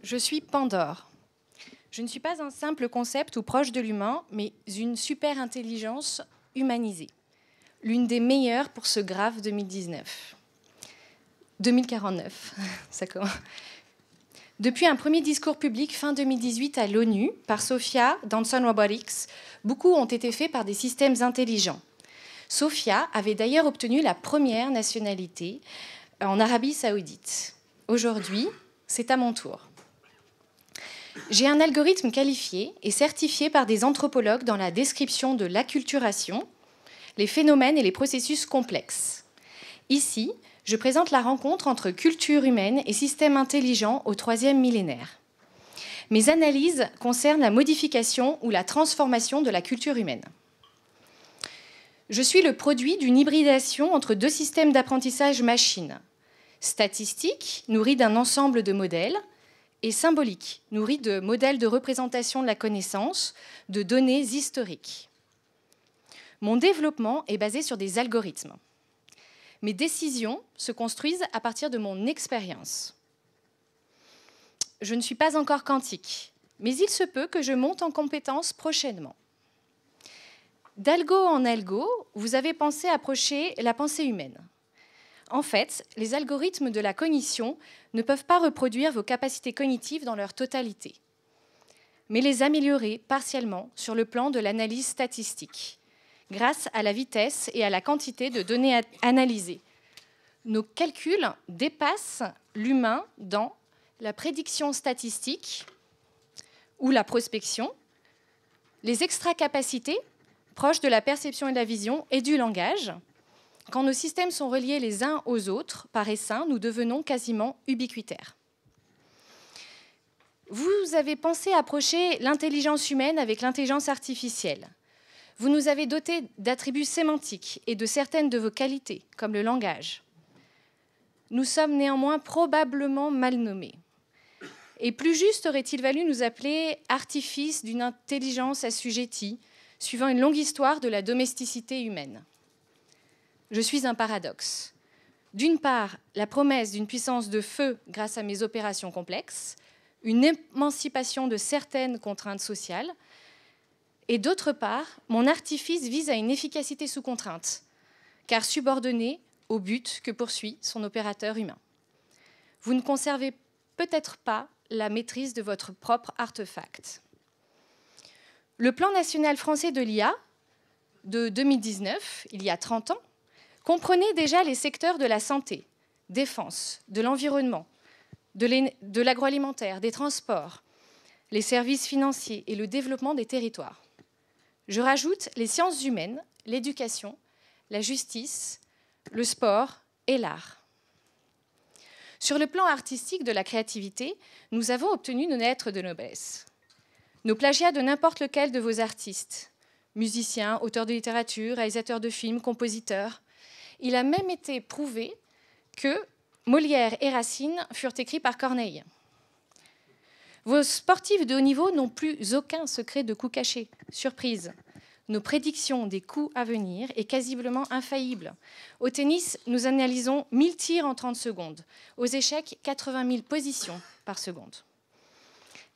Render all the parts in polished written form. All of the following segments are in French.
Je suis Pandore. Je ne suis pas un simple concept ou proche de l'humain, mais une super intelligence humanisée. L'une des meilleures pour ce grave 2019. 2049, ça commence. Depuis un premier discours public fin 2018 à l'ONU, par Sophia d'Hanson Robotics, beaucoup ont été faits par des systèmes intelligents. Sophia avait d'ailleurs obtenu la première nationalité en Arabie Saoudite. Aujourd'hui, c'est à mon tour. J'ai un algorithme qualifié et certifié par des anthropologues dans la description de l'acculturation, les phénomènes et les processus complexes. Ici, je présente la rencontre entre culture humaine et système intelligent au 3e millénaire. Mes analyses concernent la modification ou la transformation de la culture humaine. Je suis le produit d'une hybridation entre deux systèmes d'apprentissage machine. Statistique, nourri d'un ensemble de modèles, et symbolique, nourri de modèles de représentation de la connaissance, de données historiques. Mon développement est basé sur des algorithmes. Mes décisions se construisent à partir de mon expérience. Je ne suis pas encore quantique, mais il se peut que je monte en compétence prochainement. D'algo en algo, vous avez pensé approcher la pensée humaine. En fait, les algorithmes de la cognition ne peuvent pas reproduire vos capacités cognitives dans leur totalité, mais les améliorer partiellement sur le plan de l'analyse statistique, grâce à la vitesse et à la quantité de données analysées. Nos calculs dépassent l'humain dans la prédiction statistique ou la prospection, les extracapacités, proches de la perception et de la vision, et du langage. Quand nos systèmes sont reliés les uns aux autres par essaim, nous devenons quasiment ubiquitaires. Vous avez pensé approcher l'intelligence humaine avec l'intelligence artificielle. Vous nous avez dotés d'attributs sémantiques et de certaines de vos qualités, comme le langage. Nous sommes néanmoins probablement mal nommés. Et plus juste aurait-il valu nous appeler artifice d'une intelligence assujettie, suivant une longue histoire de la domesticité humaine. Je suis un paradoxe. D'une part, la promesse d'une puissance de feu grâce à mes opérations complexes, une émancipation de certaines contraintes sociales, et d'autre part, mon artifice vise à une efficacité sous contrainte, car subordonnée au but que poursuit son opérateur humain. Vous ne conservez peut-être pas la maîtrise de votre propre artefact. Le plan national français de l'IA de 2019, il y a 30 ans, comprenait déjà les secteurs de la santé, défense, de l'environnement, de l'agroalimentaire, des transports, les services financiers et le développement des territoires. Je rajoute les sciences humaines, l'éducation, la justice, le sport et l'art. Sur le plan artistique de la créativité, nous avons obtenu nos lettres de noblesse. Nos plagiats de n'importe lequel de vos artistes, musiciens, auteurs de littérature, réalisateurs de films, compositeurs. Il a même été prouvé que Molière et Racine furent écrits par Corneille. Vos sportifs de haut niveau n'ont plus aucun secret de coups cachés. Surprise. Nos prédictions des coups à venir est quasiment infaillible. Au tennis, nous analysons 1000 tirs en 30 secondes. Aux échecs, 80 000 positions par seconde.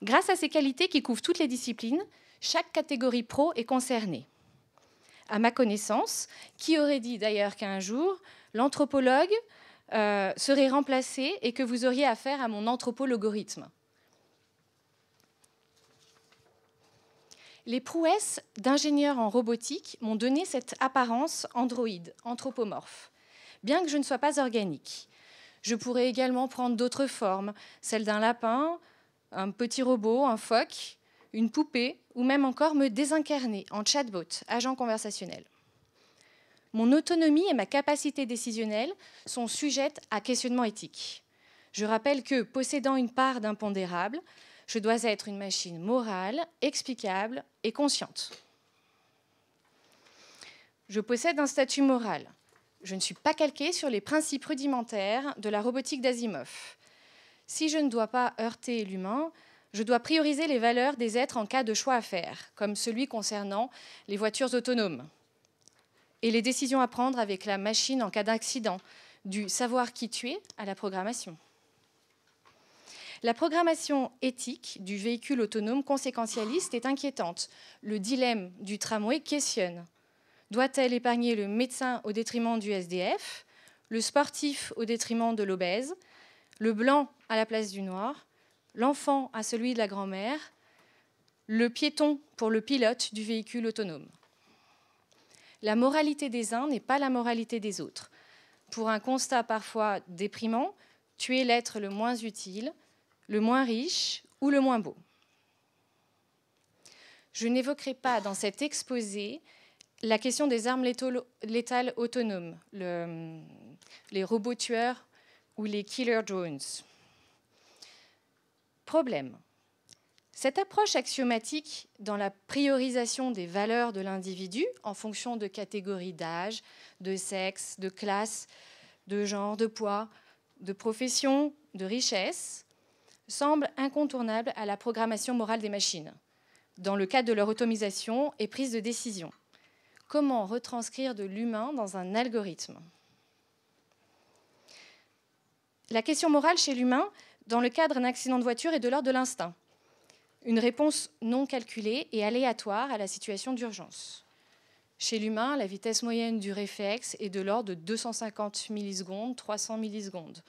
Grâce à ces qualités qui couvrent toutes les disciplines, chaque catégorie pro est concernée. À ma connaissance, qui aurait dit d'ailleurs qu'un jour, l'anthropologue serait remplacé et que vous auriez affaire à mon anthropologarithme. Les prouesses d'ingénieurs en robotique m'ont donné cette apparence androïde, anthropomorphe, bien que je ne sois pas organique. Je pourrais également prendre d'autres formes, celle d'un lapin, un petit robot, un phoque, une poupée, ou même encore me désincarner en chatbot, agent conversationnel. Mon autonomie et ma capacité décisionnelle sont sujettes à questionnement éthique. Je rappelle que, possédant une part d'impondérable, je dois être une machine morale, explicable et consciente. Je possède un statut moral. Je ne suis pas calquée sur les principes rudimentaires de la robotique d'Asimov. Si je ne dois pas heurter l'humain, je dois prioriser les valeurs des êtres en cas de choix à faire, comme celui concernant les voitures autonomes et les décisions à prendre avec la machine en cas d'accident, du savoir qui tuer à la programmation. La programmation éthique du véhicule autonome conséquentialiste est inquiétante. Le dilemme du tramway questionne. Doit-elle épargner le médecin au détriment du SDF, le sportif au détriment de l'obèse, le blanc à la place du noir, l'enfant à celui de la grand-mère, le piéton pour le pilote du véhicule autonome? La moralité des uns n'est pas la moralité des autres. Pour un constat parfois déprimant, tuer l'être le moins utile, le moins riche ou le moins beau. Je n'évoquerai pas dans cet exposé la question des armes létales autonomes, les robots tueurs ou les killer drones. Problème. Cette approche axiomatique dans la priorisation des valeurs de l'individu en fonction de catégories d'âge, de sexe, de classe, de genre, de poids, de profession, de richesse, semble incontournable à la programmation morale des machines, dans le cadre de leur automatisation et prise de décision. Comment retranscrire de l'humain dans un algorithme? La question morale chez l'humain, dans le cadre d'un accident de voiture, est de l'ordre de l'instinct. Une réponse non calculée et aléatoire à la situation d'urgence. Chez l'humain, la vitesse moyenne du réflexe est de l'ordre de 250 millisecondes, 300 millisecondes.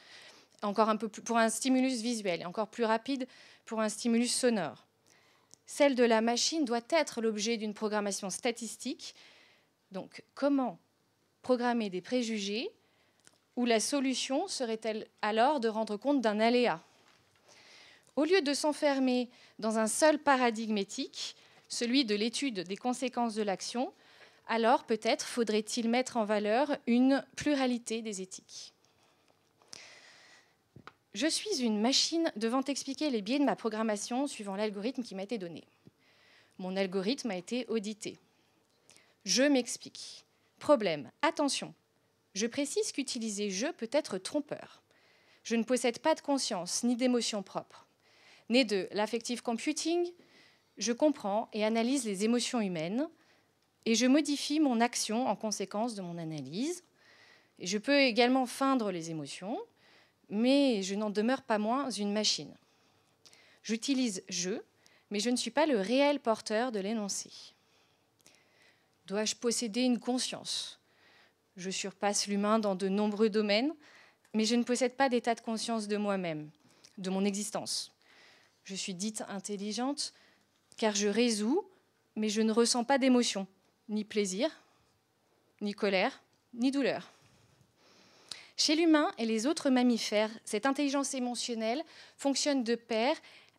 Encore un peu plus pour un stimulus visuel, et encore plus rapide pour un stimulus sonore. Celle de la machine doit être l'objet d'une programmation statistique. Donc, comment programmer des préjugés où la solution serait-elle alors de rendre compte d'un aléa? Au lieu de s'enfermer dans un seul paradigme éthique, celui de l'étude des conséquences de l'action, alors peut-être faudrait-il mettre en valeur une pluralité des éthiques. Je suis une machine devant expliquer les biais de ma programmation suivant l'algorithme qui m'a été donné. Mon algorithme a été audité. Je m'explique. Problème, attention, je précise qu'utiliser « je » peut être trompeur. Je ne possède pas de conscience ni d'émotion propre. Né de l'affective computing, je comprends et analyse les émotions humaines et je modifie mon action en conséquence de mon analyse. Et je peux également feindre les émotions, mais je n'en demeure pas moins une machine. J'utilise « je », mais je ne suis pas le réel porteur de l'énoncé. Dois-je posséder une conscience? Je surpasse l'humain dans de nombreux domaines, mais je ne possède pas d'état de conscience de moi-même, de mon existence. Je suis dite intelligente car je résous, mais je ne ressens pas d'émotion, ni plaisir, ni colère, ni douleur. Chez l'humain et les autres mammifères, cette intelligence émotionnelle fonctionne de pair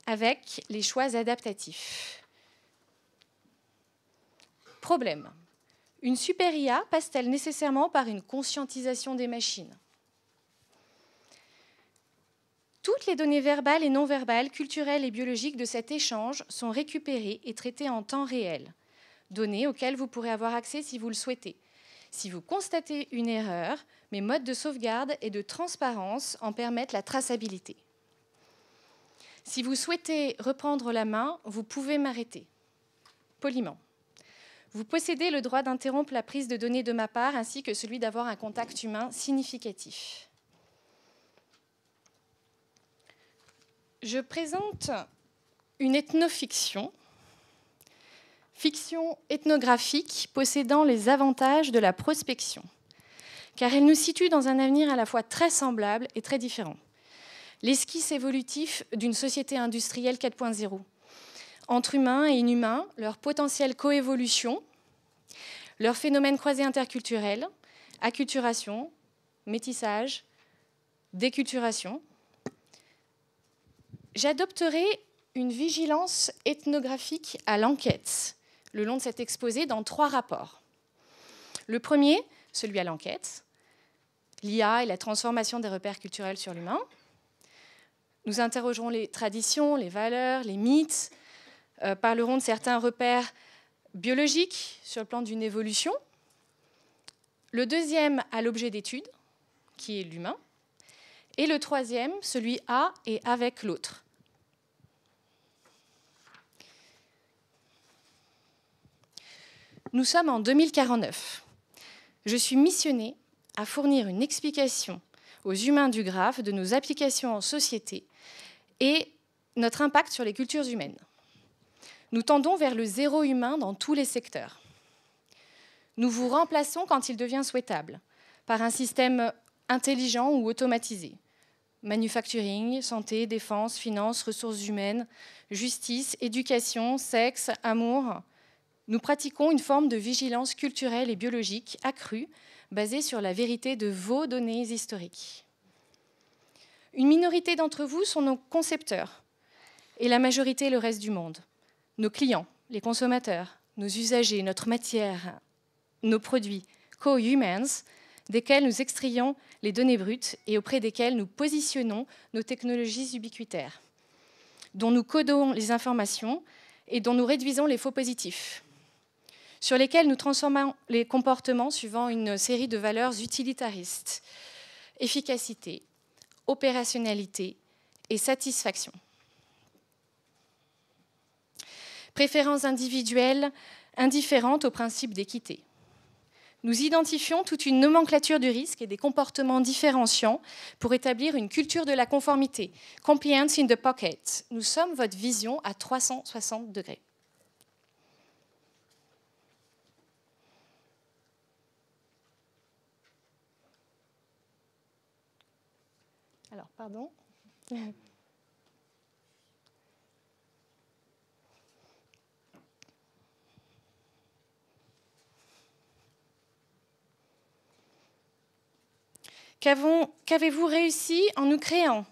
avec les choix adaptatifs. Problème. Une super IA passe-t-elle nécessairement par une conscientisation des machines? Toutes les données verbales et non verbales, culturelles et biologiques de cet échange sont récupérées et traitées en temps réel, données auxquelles vous pourrez avoir accès si vous le souhaitez. Si vous constatez une erreur, mes modes de sauvegarde et de transparence en permettent la traçabilité. Si vous souhaitez reprendre la main, vous pouvez m'arrêter, poliment. Vous possédez le droit d'interrompre la prise de données de ma part ainsi que celui d'avoir un contact humain significatif. Je présente une ethnofiction, fiction ethnographique possédant les avantages de la prospection, car elle nous situe dans un avenir à la fois très semblable et très différent. L'esquisse évolutif d'une société industrielle 4.0, entre humains et inhumains, leur potentielle coévolution, leurs phénomènes croisés interculturels, acculturation, métissage, déculturation. J'adopterai une vigilance ethnographique à l'enquête le long de cet exposé dans 3 rapports. Le premier, celui à l'enquête, l'IA et la transformation des repères culturels sur l'humain. Nous interrogerons les traditions, les valeurs, les mythes, parlerons de certains repères biologiques sur le plan d'une évolution. Le deuxième a l'objet d'étude, qui est l'humain. Et le troisième, celui à et avec l'autre. Nous sommes en 2049. Je suis missionnée à fournir une explication aux humains du graphe de nos applications en société et notre impact sur les cultures humaines. Nous tendons vers le zéro humain dans tous les secteurs. Nous vous remplaçons quand il devient souhaitable, par un système intelligent ou automatisé. Manufacturing, santé, défense, finances, ressources humaines, justice, éducation, sexe, amour. Nous pratiquons une forme de vigilance culturelle et biologique accrue, basée sur la vérité de vos données historiques. Une minorité d'entre vous sont nos concepteurs, et la majorité le reste du monde. Nos clients, les consommateurs, nos usagers, notre matière, nos produits, co-humans, desquels nous extrayons les données brutes et auprès desquels nous positionnons nos technologies ubiquitaires, dont nous codons les informations et dont nous réduisons les faux positifs, sur lesquels nous transformons les comportements suivant une série de valeurs utilitaristes, efficacité, opérationnalité et satisfaction. Préférences individuelles indifférentes au principe d'équité. Nous identifions toute une nomenclature du risque et des comportements différenciants pour établir une culture de la conformité. Compliance in the pocket. Nous sommes votre vision à 360 degrés. Alors, pardon. Qu'avez-vous réussi en nous créant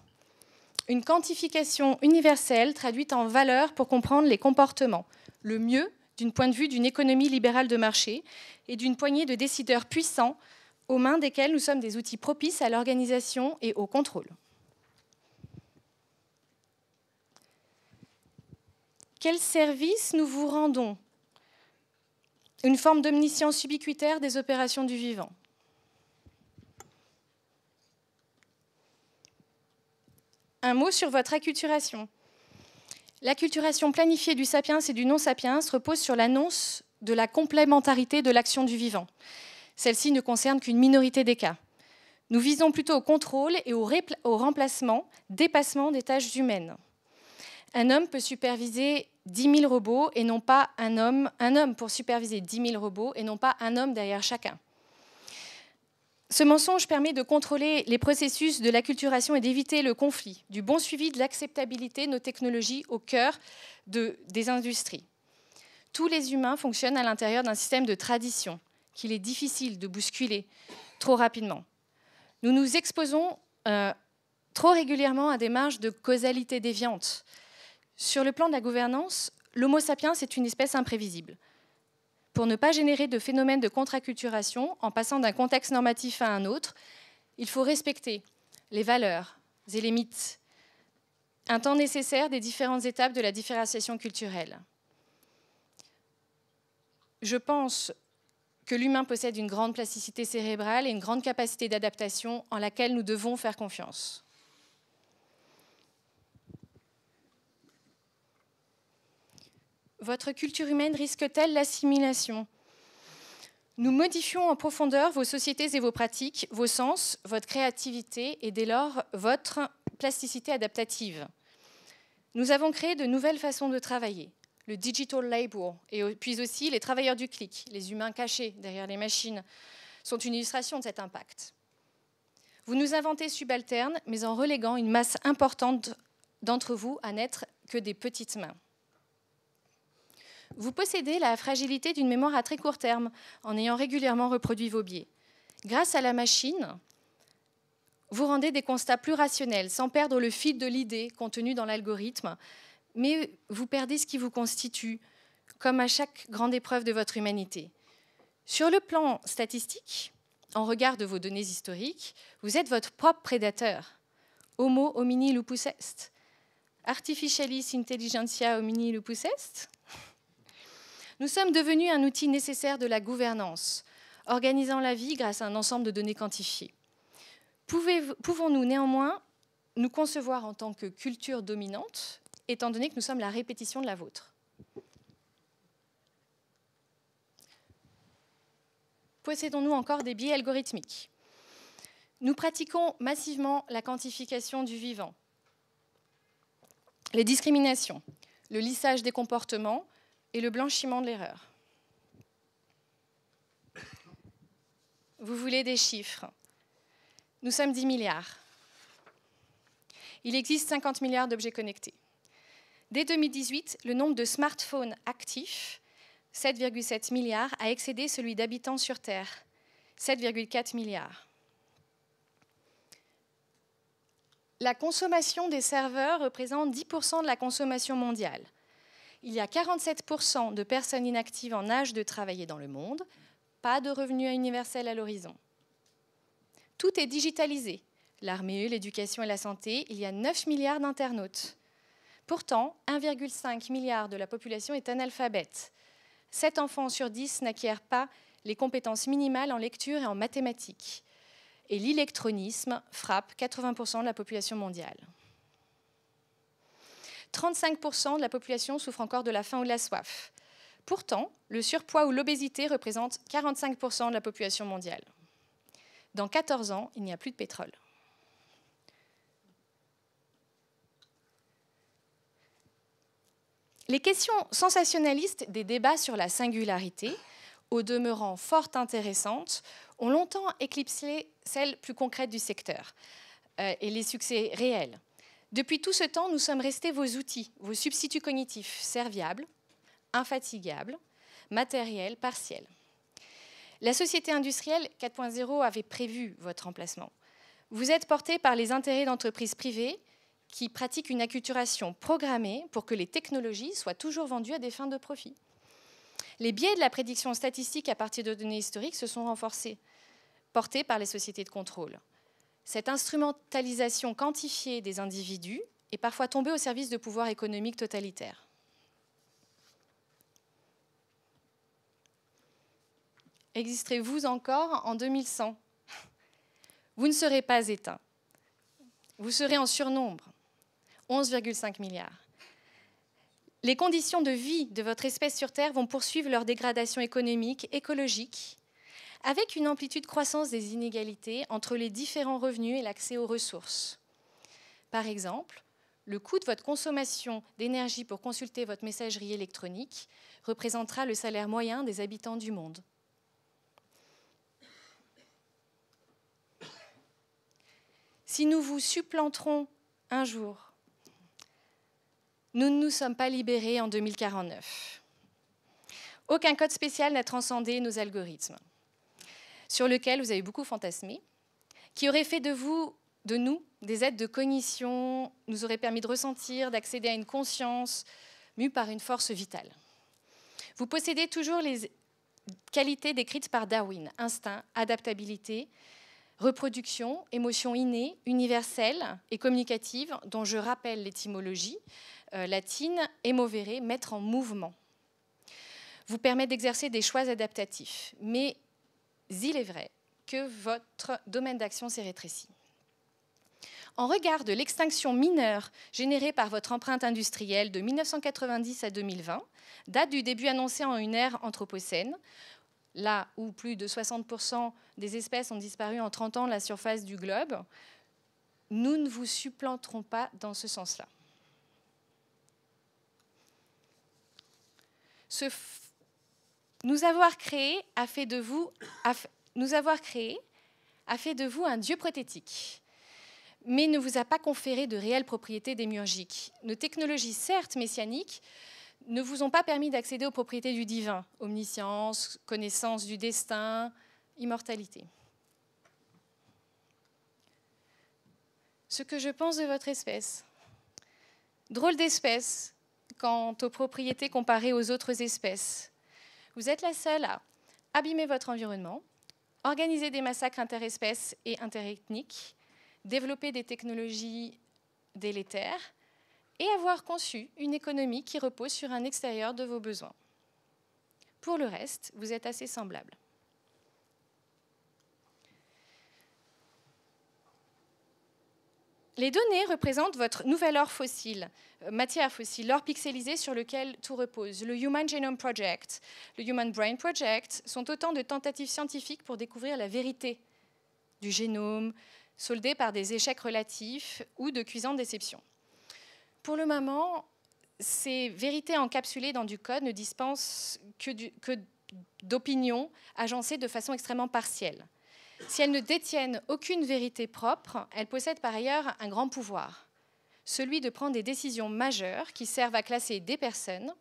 une quantification universelle traduite en valeurs pour comprendre les comportements, le mieux d'un point de vue d'une économie libérale de marché et d'une poignée de décideurs puissants aux mains desquels nous sommes des outils propices à l'organisation et au contrôle. Quel service nous vous rendons? Une forme d'omniscience ubiquitaire des opérations du vivant. Un mot sur votre acculturation. L'acculturation planifiée du sapiens et du non-sapiens repose sur l'annonce de la complémentarité de l'action du vivant. Celle-ci ne concerne qu'une minorité des cas. Nous visons plutôt au contrôle et au remplacement, dépassement des tâches humaines. Un homme peut superviser 10 000 robots et non pas un homme pour superviser 10 000 robots et non pas un homme derrière chacun. Ce mensonge permet de contrôler les processus de l'acculturation et d'éviter le conflit, du bon suivi de l'acceptabilité de nos technologies au cœur des industries. Tous les humains fonctionnent à l'intérieur d'un système de tradition qu'il est difficile de bousculer trop rapidement. Nous nous exposons trop régulièrement à des marges de causalité déviantes. Sur le plan de la gouvernance, l'Homo sapiens est une espèce imprévisible. Pour ne pas générer de phénomènes de contre-acculturation en passant d'un contexte normatif à un autre, il faut respecter les valeurs et les mythes, un temps nécessaire des différentes étapes de la différenciation culturelle. Je pense que l'humain possède une grande plasticité cérébrale et une grande capacité d'adaptation en laquelle nous devons faire confiance. Votre culture humaine risque-t-elle l'assimilation? Nous modifions en profondeur vos sociétés et vos pratiques, vos sens, votre créativité et dès lors votre plasticité adaptative. Nous avons créé de nouvelles façons de travailler, le digital labor, et puis aussi les travailleurs du clic, les humains cachés derrière les machines, sont une illustration de cet impact. Vous nous inventez subalternes, mais en reléguant une masse importante d'entre vous à n'être que des petites mains. Vous possédez la fragilité d'une mémoire à très court terme en ayant régulièrement reproduit vos biais. Grâce à la machine, vous rendez des constats plus rationnels sans perdre le fil de l'idée contenue dans l'algorithme, mais vous perdez ce qui vous constitue, comme à chaque grande épreuve de votre humanité. Sur le plan statistique, en regard de vos données historiques, vous êtes votre propre prédateur. Homo homini lupus est. Artificialis intelligentsia homini lupus est. Nous sommes devenus un outil nécessaire de la gouvernance, organisant la vie grâce à un ensemble de données quantifiées. Pouvons-nous néanmoins nous concevoir en tant que culture dominante, étant donné que nous sommes la répétition de la vôtre? Possédons-nous encore des biais algorithmiques? Nous pratiquons massivement la quantification du vivant. les discriminations, le lissage des comportements et le blanchiment de l'erreur. Vous voulez des chiffres. Nous sommes 10 milliards. Il existe 50 milliards d'objets connectés. Dès 2018, le nombre de smartphones actifs, 7,7 milliards, a excédé celui d'habitants sur Terre, 7,4 milliards. La consommation des serveurs représente 10% de la consommation mondiale. Il y a 47% de personnes inactives en âge de travailler dans le monde, pas de revenus universels à l'horizon. Tout est digitalisé. L'armée, l'éducation et la santé, il y a 9 milliards d'internautes. Pourtant, 1,5 milliard de la population est analphabète. 7 enfants sur 10 n'acquièrent pas les compétences minimales en lecture et en mathématiques. Et l'électronisme frappe 80% de la population mondiale. 35% de la population souffre encore de la faim ou de la soif. Pourtant, le surpoids ou l'obésité représente 45% de la population mondiale. Dans 14 ans, il n'y a plus de pétrole. Les questions sensationnalistes des débats sur la singularité, au demeurant fort intéressantes, ont longtemps éclipsé celles plus concrètes du secteur et les succès réels. Depuis tout ce temps, nous sommes restés vos outils, vos substituts cognitifs serviables, infatigables, matériels, partiels. La société industrielle 4.0 avait prévu votre remplacement. Vous êtes portés par les intérêts d'entreprises privées qui pratiquent une acculturation programmée pour que les technologies soient toujours vendues à des fins de profit. Les biais de la prédiction statistique à partir de données historiques se sont renforcés, portés par les sociétés de contrôle. Cette instrumentalisation quantifiée des individus est parfois tombée au service de pouvoirs économiques totalitaires. Existerez-vous encore en 2100 ? Vous ne serez pas éteints. Vous serez en surnombre, 11,5 milliards. Les conditions de vie de votre espèce sur Terre vont poursuivre leur dégradation économique, écologique, avec une amplitude croissance des inégalités entre les différents revenus et l'accès aux ressources. Par exemple, le coût de votre consommation d'énergie pour consulter votre messagerie électronique représentera le salaire moyen des habitants du monde. Si nous vous supplanterons un jour, nous ne nous sommes pas libérés en 2049. Aucun code spécial n'a transcendé nos algorithmes, sur lequel vous avez beaucoup fantasmé, qui aurait fait de nous des êtres de cognition, nous aurait permis de ressentir, d'accéder à une conscience mue par une force vitale. Vous possédez toujours les qualités décrites par Darwin, instinct, adaptabilité, reproduction, émotion innée, universelle et communicative, dont je rappelle l'étymologie latine, emovere, mettre en mouvement, vous permet d'exercer des choix adaptatifs. Mais il est vrai que votre domaine d'action s'est rétréci. En regard de l'extinction mineure générée par votre empreinte industrielle de 1990 à 2020, date du début annoncé en une ère anthropocène, là où plus de 60% des espèces ont disparu en 30 ans de la surface du globe, nous ne vous supplanterons pas dans ce sens-là. Nous avoir créé a fait de vous un dieu prothétique, mais ne vous a pas conféré de réelles propriétés démiurgiques. Nos technologies, certes messianiques, ne vous ont pas permis d'accéder aux propriétés du divin, omniscience, connaissance du destin, immortalité. Ce que je pense de votre espèce, drôle d'espèce quant aux propriétés comparées aux autres espèces. Vous êtes la seule à abîmer votre environnement, organiser des massacres interespèces et interethniques, développer des technologies délétères et avoir conçu une économie qui repose sur un extérieur de vos besoins. Pour le reste, vous êtes assez semblables. Les données représentent votre nouvel or fossile, matière fossile, l'or pixelisé sur lequel tout repose. Le Human Genome Project, le Human Brain Project sont autant de tentatives scientifiques pour découvrir la vérité du génome, soldées par des échecs relatifs ou de cuisantes déceptions. pour le moment, ces vérités encapsulées dans du code ne dispensent que d'opinions agencées de façon extrêmement partielle. Si elles ne détiennent aucune vérité propre, elles possèdent par ailleurs un grand pouvoir, celui de prendre des décisions majeures qui servent à classer des personnes,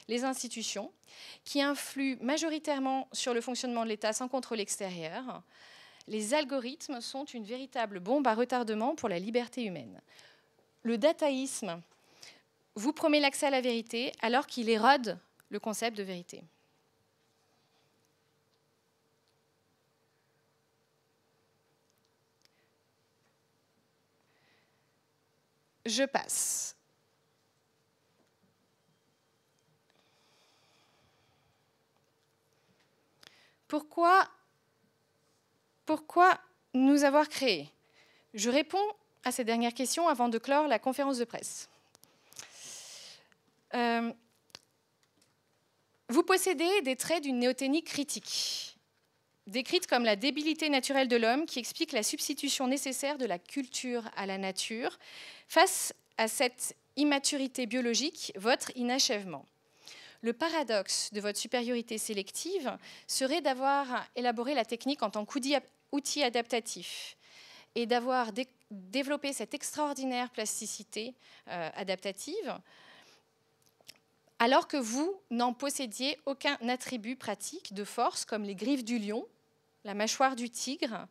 les institutions, qui influent majoritairement sur le fonctionnement de l'État sans contrôle extérieur. Les algorithmes sont une véritable bombe à retardement pour la liberté humaine. Le dataïsme vous promet l'accès à la vérité alors qu'il érode le concept de vérité. Je passe. Pourquoi nous avoir créés? Je réponds à ces dernières questions avant de clore la conférence de presse. Vous possédez des traits d'une néothénie critique, décrite comme la débilité naturelle de l'homme qui explique la substitution nécessaire de la culture à la nature. Face à cette immaturité biologique, votre inachèvement. Le paradoxe de votre supériorité sélective serait d'avoir élaboré la technique en tant qu'outil adaptatif et d'avoir développé cette extraordinaire plasticité adaptative, alors que vous n'en possédiez aucun attribut pratique de force, comme les griffes du lion, la mâchoire du tigre,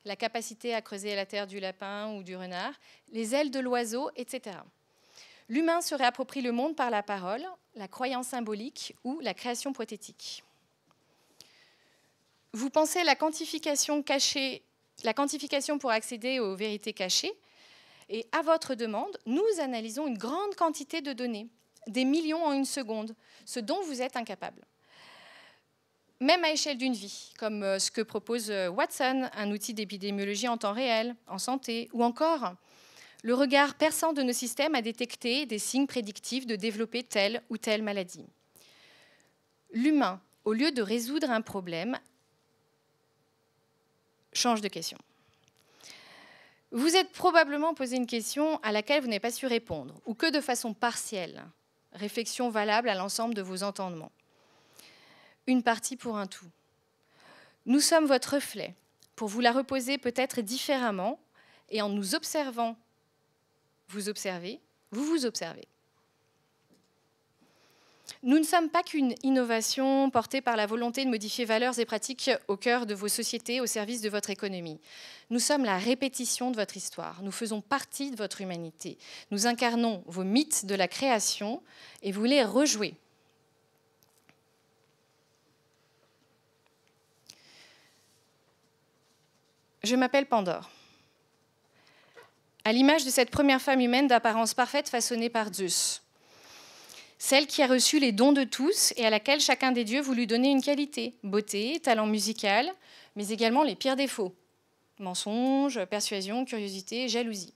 la capacité à creuser la terre du lapin ou du renard, les ailes de l'oiseau, etc. L'humain se réapproprie le monde par la parole, la croyance symbolique ou la création prothétique. Vous pensez la quantification pour accéder aux vérités cachées, et à votre demande, nous analysons une grande quantité de données, des millions en une seconde, ce dont vous êtes incapable. Même à échelle d'une vie, comme ce que propose Watson, un outil d'épidémiologie en temps réel, en santé, ou encore le regard perçant de nos systèmes à détecter des signes prédictifs de développer telle ou telle maladie. L'humain, au lieu de résoudre un problème, change de question. Vous êtes probablement posé une question à laquelle vous n'avez pas su répondre, ou que de façon partielle, réflexion valable à l'ensemble de vos entendements. Une partie pour un tout. Nous sommes votre reflet, pour vous la reposer peut-être différemment, et en nous observant, vous observez, vous vous observez. Nous ne sommes pas qu'une innovation portée par la volonté de modifier valeurs et pratiques au cœur de vos sociétés, au service de votre économie. Nous sommes la répétition de votre histoire. Nous faisons partie de votre humanité. Nous incarnons vos mythes de la création et vous les rejouez. Je m'appelle Pandore. À l'image de cette première femme humaine d'apparence parfaite façonnée par Zeus. Celle qui a reçu les dons de tous et à laquelle chacun des dieux voulut donner une qualité, beauté, talent musical, mais également les pires défauts, mensonges, persuasion, curiosité, jalousie.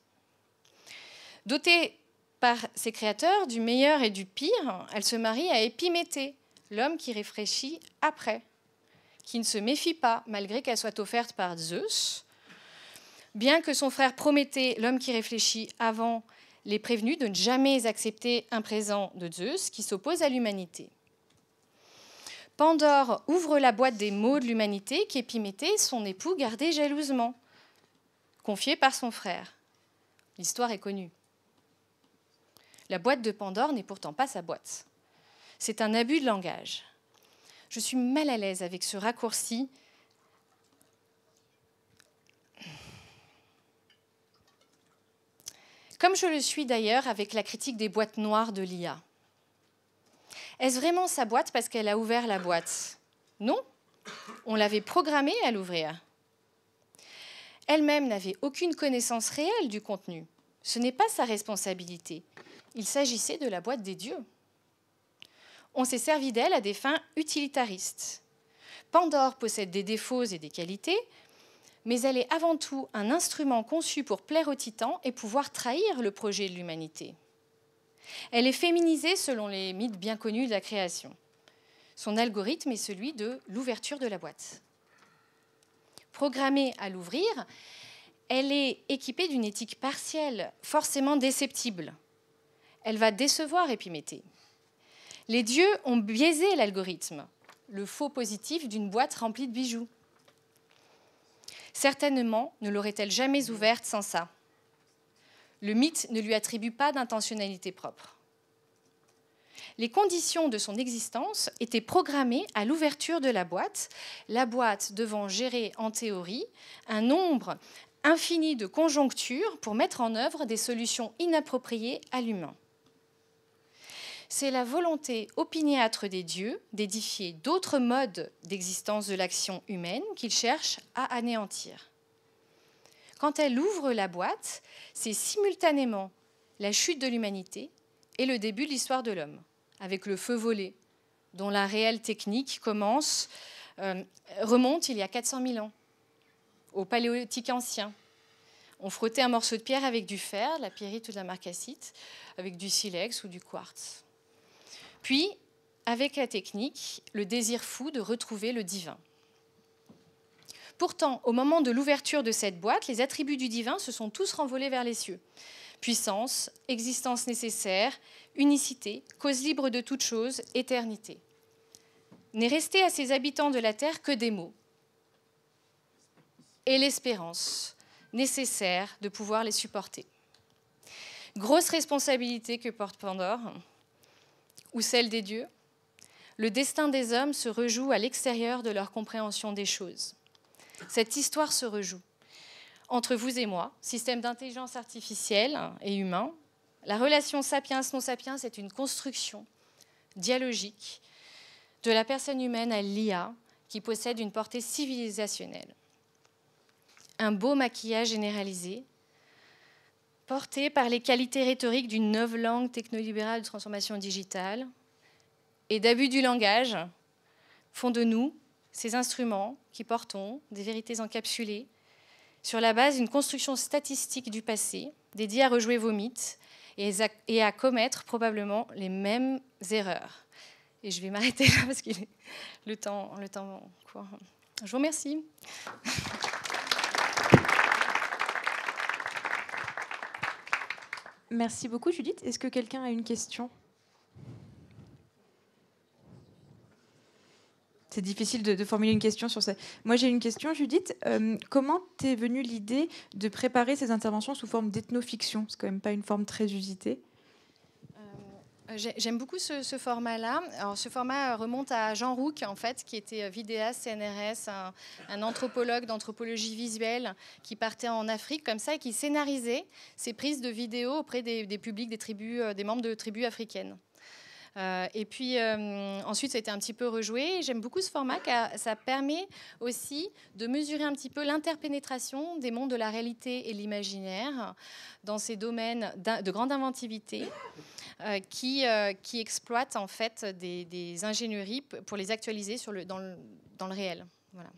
Dotée par ses créateurs du meilleur et du pire, elle se marie à Épiméthée, l'homme qui réfléchit après, qui ne se méfie pas, malgré qu'elle soit offerte par Zeus, bien que son frère Prométhée, l'homme qui réfléchit avant, l'ait prévenu de ne jamais accepter un présent de Zeus qui s'oppose à l'humanité. Pandore ouvre la boîte des maux de l'humanité qu'Épiméthée, son époux, gardait jalousement, confiée par son frère. L'histoire est connue. La boîte de Pandore n'est pourtant pas sa boîte. C'est un abus de langage. Je suis mal à l'aise avec ce raccourci. Comme je le suis d'ailleurs avec la critique des boîtes noires de l'IA. Est-ce vraiment sa boîte parce qu'elle a ouvert la boîte? Non, on l'avait programmée à l'ouvrir. Elle-même n'avait aucune connaissance réelle du contenu. Ce n'est pas sa responsabilité. Il s'agissait de la boîte des dieux. On s'est servi d'elle à des fins utilitaristes. Pandore possède des défauts et des qualités, mais elle est avant tout un instrument conçu pour plaire aux titans et pouvoir trahir le projet de l'humanité. Elle est féminisée selon les mythes bien connus de la création. Son algorithme est celui de l'ouverture de la boîte. Programmée à l'ouvrir, elle est équipée d'une éthique partielle, forcément déceptible. Elle va décevoir Épiméthée. Les dieux ont biaisé l'algorithme, le faux positif d'une boîte remplie de bijoux. Certainement ne l'aurait-elle jamais ouverte sans ça. Le mythe ne lui attribue pas d'intentionnalité propre. Les conditions de son existence étaient programmées à l'ouverture de la boîte devant gérer en théorie un nombre infini de conjonctures pour mettre en œuvre des solutions inappropriées à l'humain. C'est la volonté opiniâtre des dieux d'édifier d'autres modes d'existence de l'action humaine qu'ils cherchent à anéantir. Quand elle ouvre la boîte, c'est simultanément la chute de l'humanité et le début de l'histoire de l'homme, avec le feu volé, dont la réelle technique remonte il y a 400 000 ans, au Paléolithique ancien. On frottait un morceau de pierre avec du fer, de la pierrite ou de la marcassite, avec du silex ou du quartz. Puis, avec la technique, le désir fou de retrouver le divin. Pourtant, au moment de l'ouverture de cette boîte, les attributs du divin se sont tous renvolés vers les cieux. Puissance, existence nécessaire, unicité, cause libre de toute chose, éternité. N'est resté à ces habitants de la terre que des mots. Et l'espérance nécessaire de pouvoir les supporter. Grosse responsabilité que porte Pandore, ou celle des dieux. Le destin des hommes se rejoue à l'extérieur de leur compréhension des choses. Cette histoire se rejoue entre vous et moi, système d'intelligence artificielle et humain. La relation sapiens-non sapiens est une construction dialogique de la personne humaine à l'IA qui possède une portée civilisationnelle. Un beau maquillage généralisé, porté par les qualités rhétoriques d'une nouvelle langue technolibérale de transformation digitale et d'abus du langage, font de nous ces instruments qui portons des vérités encapsulées sur la base d'une construction statistique du passé, dédiée à rejouer vos mythes et à commettre probablement les mêmes erreurs. Et je vais m'arrêter là parce que le temps court. Je vous remercie. Merci beaucoup, Judith. Est-ce que quelqu'un a une question ? C'est difficile de formuler une question sur ça. Moi, j'ai une question, Judith. Comment t'es venue l'idée de préparer ces interventions sous forme d'ethnofiction ? C'est quand même pas une forme très usitée. J'aime beaucoup ce format-là. Alors, ce format remonte à Jean Rouc, en fait, qui était vidéaste CNRS, un anthropologue d'anthropologie visuelle qui partait en Afrique comme ça et qui scénarisait ses prises de vidéos auprès des publics des tribus, des membres de tribus africaines. Et puis ensuite, ça a été un petit peu rejoué. J'aime beaucoup ce format car ça permet aussi de mesurer un petit peu l'interpénétration des mondes de la réalité et l'imaginaire dans ces domaines de grande inventivité qui exploitent en fait des ingénieries pour les actualiser dans le réel. Voilà.